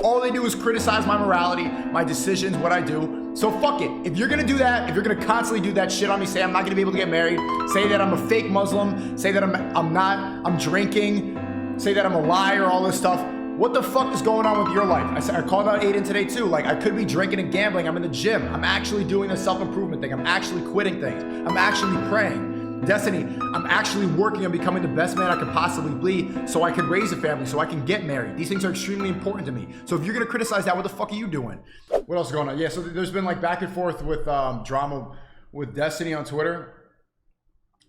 All they do is criticize my morality, my decisions, what I do. So fuck it. If you're gonna do that, if you're gonna constantly do that shit on me, say I'm not gonna be able to get married, say that I'm a fake Muslim, say that I'm drinking, say that I'm a liar, all this stuff. What the fuck is going on with your life? I called out Aiden today too. Like, I could be drinking and gambling. I'm in the gym. I'm actually doing a self-improvement thing. I'm actually quitting things. I'm actually praying. Destiny, I'm actually working on becoming the best man I could possibly be so I can raise a family, so I can get married. These things are extremely important to me. So if you're gonna criticize that, what the fuck are you doing? What else is going on? Yeah, so there's been like back and forth with drama with Destiny on Twitter.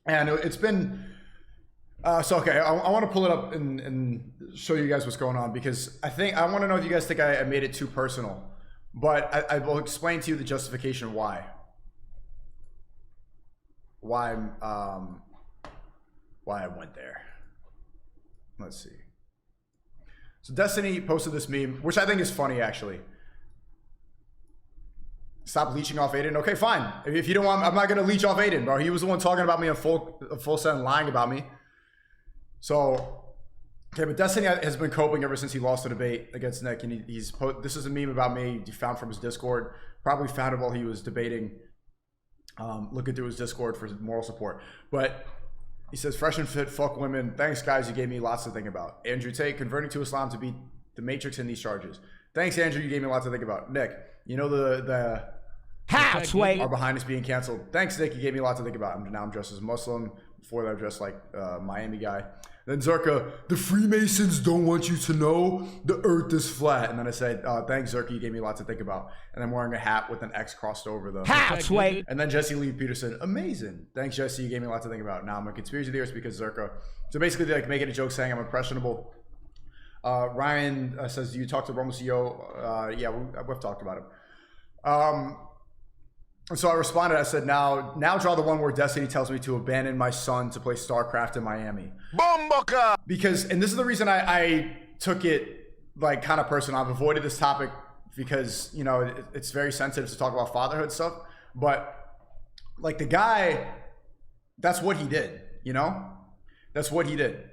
And it's been, okay, I want to pull it up and show you guys what's going on, because I want to know if you guys think I made it too personal, but I will explain to you the justification why I went there. Let's see. So Destiny posted this meme, which I think is funny actually. Stop leeching off Aiden. Okay, fine. If you don't want, I'm not gonna leech off Aiden, bro. He was the one talking about me in full send, lying about me. So, okay, but Destiny has been coping ever since he lost the debate against Nick, and this is a meme about me he found from his Discord. Probably found it while he was debating, looking through his Discord for moral support. But he says, fresh and fit, fuck women. Thanks, guys, you gave me lots to think about. Andrew Tate, converting to Islam to beat the Matrix in these charges. Thanks, Andrew, you gave me lots to think about. Nick, you know the halfway are behind us being canceled. Thanks, Nick, you gave me a lot to think about. Now I'm dressed as a Muslim. Before that, I'm dressed like Miami guy. Then Zerka, the Freemasons don't want you to know the earth is flat. And then I said, thanks, Zerka, you gave me a lot to think about. And I'm wearing a hat with an X crossed over the halfway. And then Jesse Lee Peterson, amazing. Thanks, Jesse, you gave me a lot to think about. Now I'm a conspiracy theorist because Zerka. So basically, they're like making a joke saying I'm impressionable. Ryan says, do you talk to Romo CEO? Yeah, we've talked about him. And so I responded, I said, now draw the one where Destiny tells me to abandon my son to play StarCraft in Miami. Bomboka! Because, and this is the reason I took it like kind of personal. I've avoided this topic because, you know, it's very sensitive to talk about fatherhood stuff. But like the guy, that's what he did, you know? That's what he did.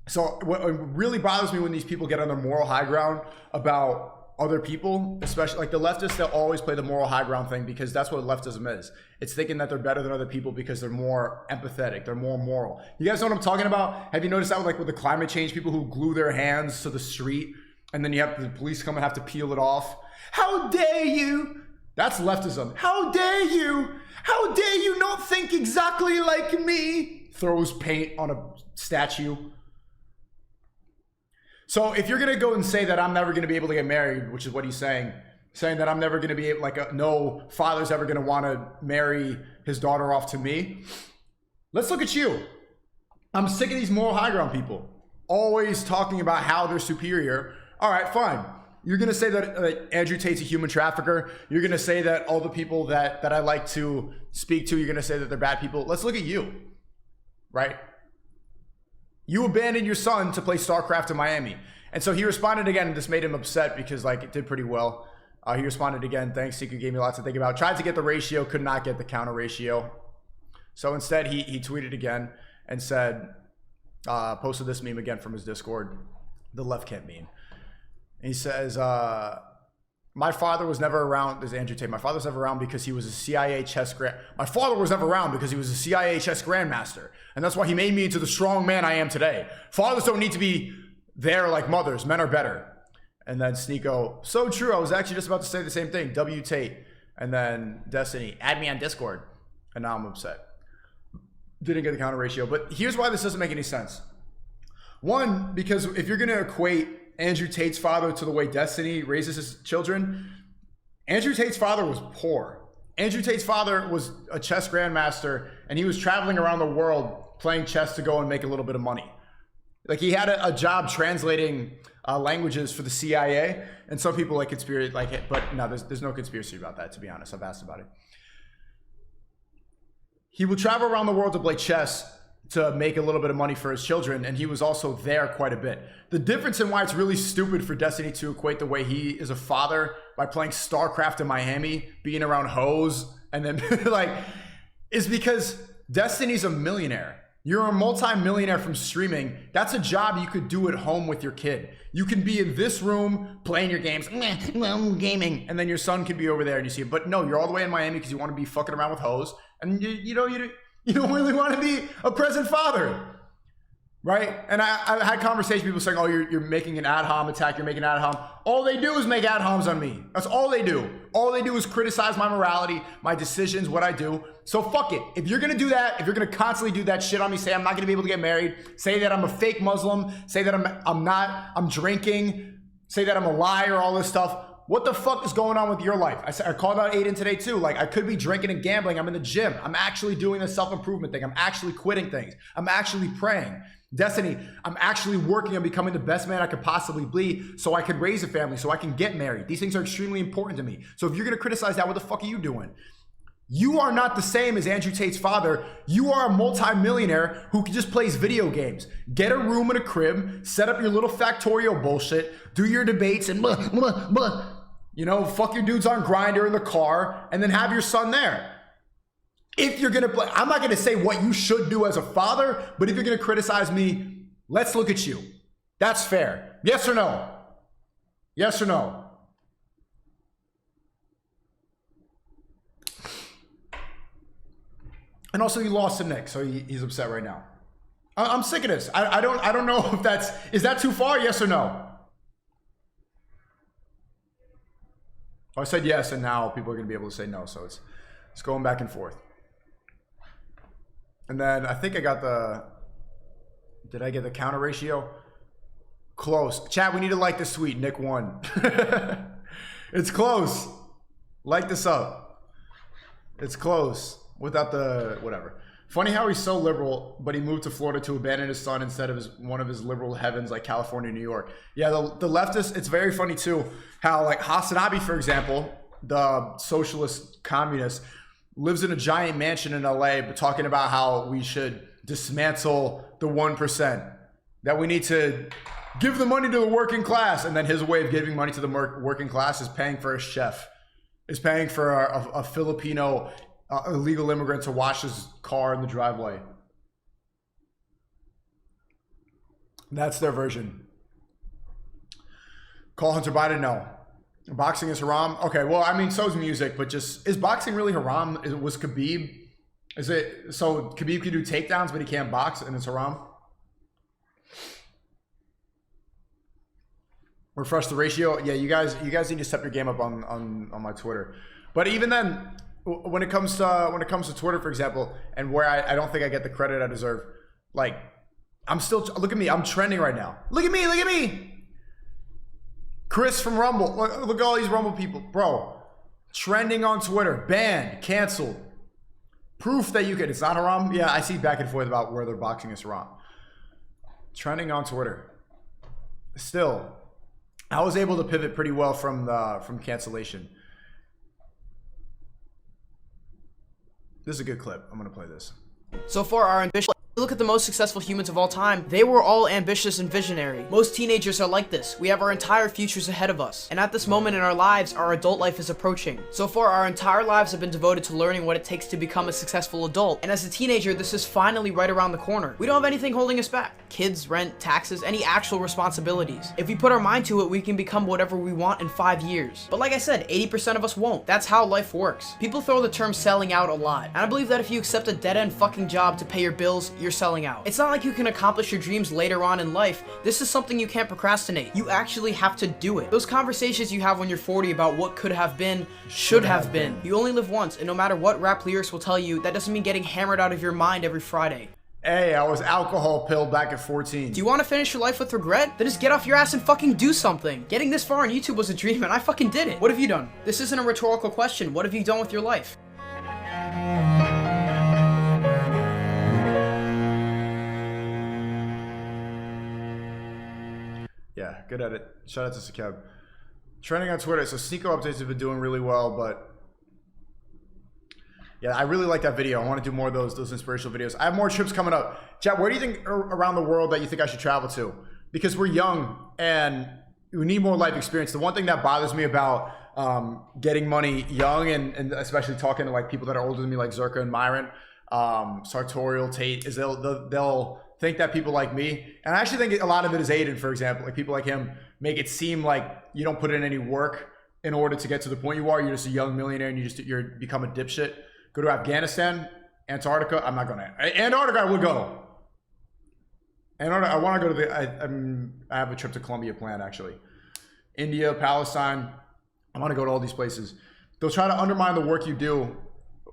So what really bothers me when these people get on their moral high ground about other people, especially like the leftists, they'll always play the moral high ground thing because that's what leftism is. It's thinking that they're better than other people because they're more empathetic, they're more moral. You guys know what I'm talking about? Have you noticed that with the climate change, people who glue their hands to the street and then you have the police come and have to peel it off? How dare you? That's leftism. How dare you? How dare you not think exactly like me? Throws paint on a statue. So if you're gonna go and say that I'm never gonna be able to get married, which is what he's saying that I'm never gonna be able, no father's ever gonna wanna marry his daughter off to me. Let's look at you. I'm sick of these moral high ground people always talking about how they're superior. All right, fine. You're gonna say that Andrew Tate's a human trafficker. You're gonna say that all the people that I like to speak to, you're gonna say that they're bad people. Let's look at you, right? You abandoned your son to play StarCraft in Miami. And so he responded again, and this made him upset because it did pretty well. He responded again, thanks, SNEAKO gave me lots to think about. Tried to get the ratio, could not get the counter ratio. So instead he tweeted again and said, posted this meme again from his Discord, the left can't meme. And he says, my father was never around, this is Andrew Tate, my father was never around because he was a CIA chess my father was never around because he was a CIA chess grandmaster. And that's why he made me into the strong man I am today. Fathers don't need to be there like mothers, men are better. And then SNEAKO, so true, I was actually just about to say the same thing, W Tate. And then Destiny, add me on Discord. And now I'm upset. Didn't get the counter ratio, but here's why this doesn't make any sense. One, because if you're gonna equate Andrew Tate's father to the way Destiny raises his children, Andrew Tate's father was poor. Andrew Tate's father was a chess grandmaster and he was traveling around the world playing chess to go and make a little bit of money. Like he had a job translating languages for the CIA, and some people like conspiracy, but no, there's no conspiracy about that, to be honest. I've asked about it. He would travel around the world to play chess to make a little bit of money for his children, and he was also there quite a bit. The difference in why it's really stupid for Destiny to equate the way he is a father by playing StarCraft in Miami, being around hoes, and then is because Destiny's a millionaire. You're a multi-millionaire from streaming. That's a job you could do at home with your kid. You can be in this room playing your games, gaming, and then your son could be over there and you see it. But no, you're all the way in Miami because you want to be fucking around with hoes, and you don't really want to be a present father, right? And I had conversations, people saying, oh, you're making an ad hom attack, you're making an ad hom. All they do is make ad homs on me. That's all they do. All they do is criticize my morality, my decisions, what I do. So fuck it. If you're gonna do that, if you're gonna constantly do that shit on me, say I'm not gonna be able to get married, say that I'm a fake Muslim, say that I'm drinking, say that I'm a liar, all this stuff. What the fuck is going on with your life? I called out Aiden today too. Like, I could be drinking and gambling. I'm in the gym. I'm actually doing the self-improvement thing. I'm actually quitting things. I'm actually praying. Destiny, I'm actually working on becoming the best man I could possibly be so I could raise a family, so I can get married. These things are extremely important to me. So if you're gonna criticize that, what the fuck are you doing? You are not the same as Andrew Tate's father. You are a multi-millionaire who just plays video games. Get a room and a crib, set up your little factorial bullshit, do your debates and fuck your dudes on Grindr in the car, and then have your son there. If you're gonna play, I'm not gonna say what you should do as a father, but if you're gonna criticize me, let's look at you. That's fair. Yes or no? Yes or no? And also, he lost to Nick, so he's upset right now. I'm sick of this. I don't know if is that too far? Yes or no? Oh, I said yes, and now people are gonna be able to say no. So it's going back and forth. And then I think I got did I get the counter ratio? Close. Chat, we need to like this tweet. Nick won. It's close. Like this up. It's close. Without the whatever. Funny how he's so liberal, but he moved to Florida to abandon his son instead of one of his liberal heavens like California, New York. Yeah, the leftists, it's very funny too, how like Hasanabi, for example, the socialist communist, lives in a giant mansion in LA, but talking about how we should dismantle the 1%, that we need to give the money to the working class. And then his way of giving money to the working class is paying for a chef, is paying for a Filipino illegal immigrant to wash his car in the driveway. That's their version. Call Hunter Biden, no. Boxing is haram? Okay, well, I mean, so is music, but just, is boxing really haram? Was Khabib, so Khabib can do takedowns, but he can't box and it's haram? Refresh the ratio. Yeah, you guys need to step your game up on my Twitter. But even then, when it comes to Twitter, for example, and where I don't think I get the credit I deserve, like, I'm still, look at me, I'm trending right now. Look at me. Chris from Rumble, look at all these Rumble people, bro. Trending on Twitter, banned, canceled. Proof that you could, it's not haram. Yeah, I see back and forth about whether boxing is haram. Trending on Twitter. Still, I was able to pivot pretty well from cancellation. This is a good clip. I'm gonna play this. So far, our ambition. Look at the most successful humans of all time. They were all ambitious and visionary. Most teenagers are like this. We have our entire futures ahead of us. And at this moment in our lives, our adult life is approaching. So far, our entire lives have been devoted to learning what it takes to become a successful adult. And as a teenager, this is finally right around the corner. We don't have anything holding us back. Kids, rent, taxes, any actual responsibilities. If we put our mind to it, we can become whatever we want in 5 years. But like I said, 80% of us won't. That's how life works. People throw the term selling out a lot. And I believe that if you accept a dead-end fucking job to pay your bills, you're selling out. It's not like you can accomplish your dreams later on in life. This is something you can't procrastinate. You actually have to do it. Those conversations you have when you're 40 about what could have been, should have been. You only live once, and no matter what rap lyrics will tell you, that doesn't mean getting hammered out of your mind every Friday. Hey, I was alcohol pilled back at 14. Do you want to finish your life with regret? Then just get off your ass and fucking do something. Getting this far on YouTube was a dream, and I fucking did it. What have you done? This isn't a rhetorical question. What have you done with your life? Yeah, good at it. Shout out to Sakeb. Trending on Twitter. So SNEAKO updates have been doing really well, but yeah, I really like that video. I want to do more of those inspirational videos. I have more trips coming up. Chat, where do you think around the world that you think I should travel to? Because we're young and we need more life experience. The one thing that bothers me about getting money young and especially talking to like people that are older than me, like Zerka and Myron, sartorial Tate, is they'll think that people like me, and I actually think a lot of it is Aiden, for example, like people like him make it seem like you don't put in any work in order to get to the point you are. You're just a young millionaire and you're become a dipshit. Go to Afghanistan, Antarctica. I'm not going to. Antarctica, I would go. Antarctica, I want to go to I have a trip to Colombia planned, actually. India, Palestine. I want to go to all these places. They'll try to undermine the work you do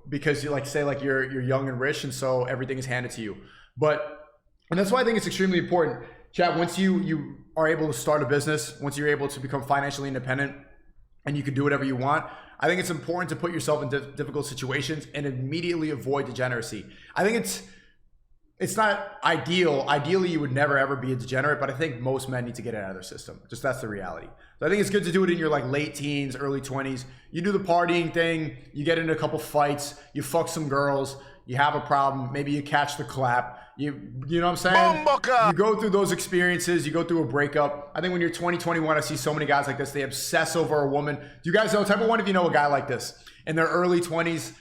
because you you're young and rich, and so everything is handed to you. And that's why I think it's extremely important, Chad. Once you are able to start a business, once you're able to become financially independent, and you can do whatever you want, I think it's important to put yourself in difficult situations and immediately avoid degeneracy. I think it's not ideal. Ideally, you would never ever be a degenerate, but I think most men need to get it out of their system. Just that's the reality. So I think it's good to do it in your like late teens, early 20s. You do the partying thing, you get into a couple fights, you fuck some girls, you have a problem, maybe you catch the clap. You know what I'm saying? You go through those experiences, you go through a breakup. I think when you're 20, 21, I see so many guys like this, they obsess over a woman. Do you guys know, type of one of you know a guy like this? In their early 20s,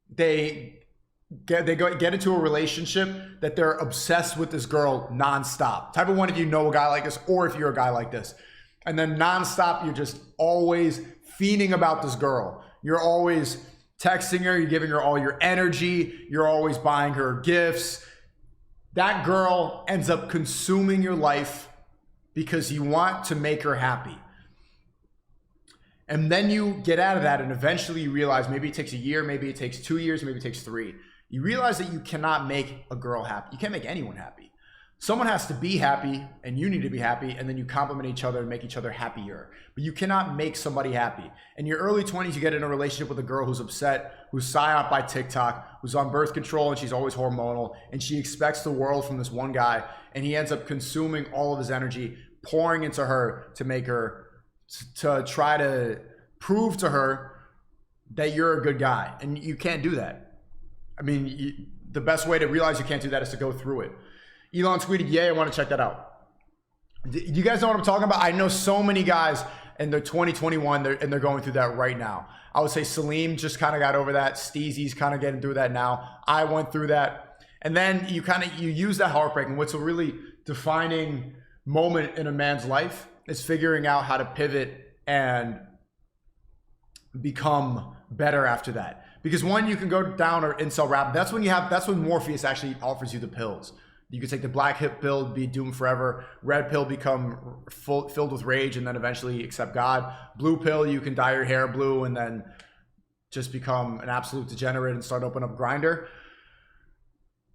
they get into a relationship that they're obsessed with this girl nonstop. Type of one if you know a guy like this, or if you're a guy like this. And then nonstop, you're just always fiending about this girl. You're always texting her, you're giving her all your energy, you're always buying her gifts. That girl ends up consuming your life because you want to make her happy. And then you get out of that, and eventually you realize maybe it takes a year, maybe it takes 2 years, maybe it takes 3. You realize that you cannot make a girl happy. You can't make anyone happy. Someone has to be happy, and you need to be happy, and then you complement each other and make each other happier. But you cannot make somebody happy. In your early 20s, you get in a relationship with a girl who's upset, who's psyoped by TikTok, who's on birth control, and she's always hormonal, and she expects the world from this one guy, and he ends up consuming all of his energy, pouring into her to make her, to try to prove to her that you're a good guy. And you can't do that. I mean, the best way to realize you can't do that is to go through it. Elon tweeted, yay, I want to check that out. You guys know what I'm talking about? I know so many guys in their 2021, and they're going through that right now. I would say Salim just kind of got over that. Steezy's kind of getting through that now. I went through that. And then you use that heartbreak. And what's a really defining moment in a man's life is figuring out how to pivot and become better after that. Because one, you can go down or incel rap. That's when Morpheus actually offers you the pills. You could take the black hip pill, be doomed forever. Red pill, become filled with rage and then eventually accept God. Blue pill, you can dye your hair blue and then just become an absolute degenerate and start opening up Grindr.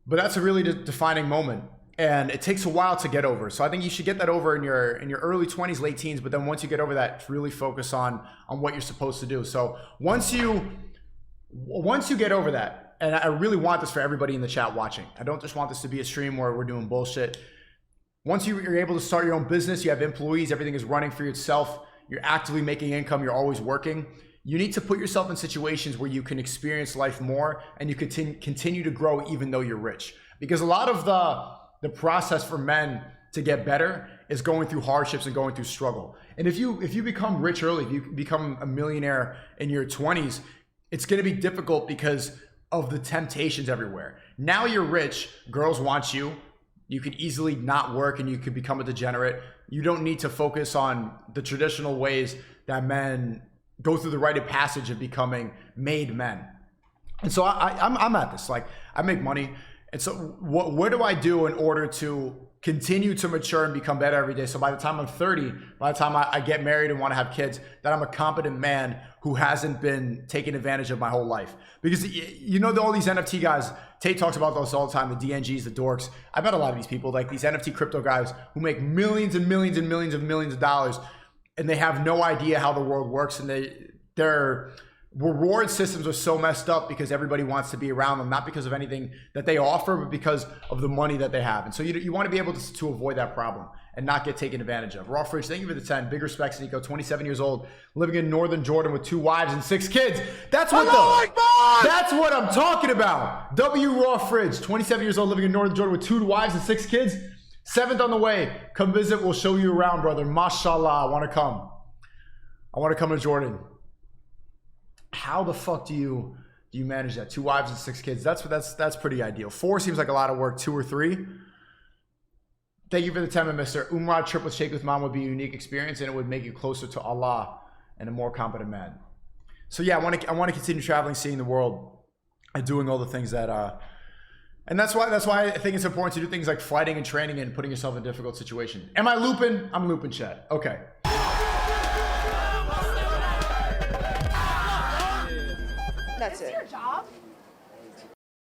But that's a really defining moment. And it takes a while to get over. So I think you should get that over in your early 20s, late teens. But then once you get over that, really focus on what you're supposed to do. So once you get over that, and I really want this for everybody in the chat watching. I don't just want this to be a stream where we're doing bullshit. Once you're able to start your own business, you have employees, everything is running for yourself, you're actively making income, you're always working. You need to put yourself in situations where you can experience life more and you continue to grow even though you're rich. Because a lot of the process for men to get better is going through hardships and going through struggle. And if you become rich early, if you become a millionaire in your 20s, it's going to be difficult because of the temptations everywhere. Now you're rich, girls want you. You could easily not work and you could become a degenerate. You don't need to focus on the traditional ways that men go through the rite of passage of becoming made men. And so I'm at this, like I make money. And so what do I do in order to continue to mature and become better every day? So by the time I'm 30, by the time I get married and want to have kids, that I'm a competent man who hasn't been taken advantage of my whole life. Because you know, all these NFT guys, Tate talks about those all the time, the DNGs, the dorks. I met a lot of these people, like these NFT crypto guys who make millions and millions and millions and millions of dollars, and they have no idea how the world works, and their reward systems are so messed up because everybody wants to be around them, not because of anything that they offer, but because of the money that they have. And so you want to be able to avoid that problem and not get taken advantage of. Raw Fridge, thank you for the 10. Big respects, Nico, 27 years old, living in northern Jordan with 2 wives and 6 kids. That's what I'm talking about. W Raw Fridge, 27 years old, living in northern Jordan with 2 wives and 6 kids. 7th on the way. Come visit. We'll show you around, brother. Mashallah. I want to come. I want to come to Jordan. How the fuck do you Do you manage that? 2 wives and 6 kids. That's pretty ideal. 4 seems like a lot of work. 2 or 3. Thank you for the time, Mr. Umrah trip with Sheikh with Mom would be a unique experience, and it would make you closer to Allah and a more competent man. So yeah, I want to continue traveling, seeing the world, and doing all the things that and that's why I think it's important to do things like fighting and training and putting yourself in difficult situations. Am I looping? I'm looping, chat. Okay. That's it. Your job?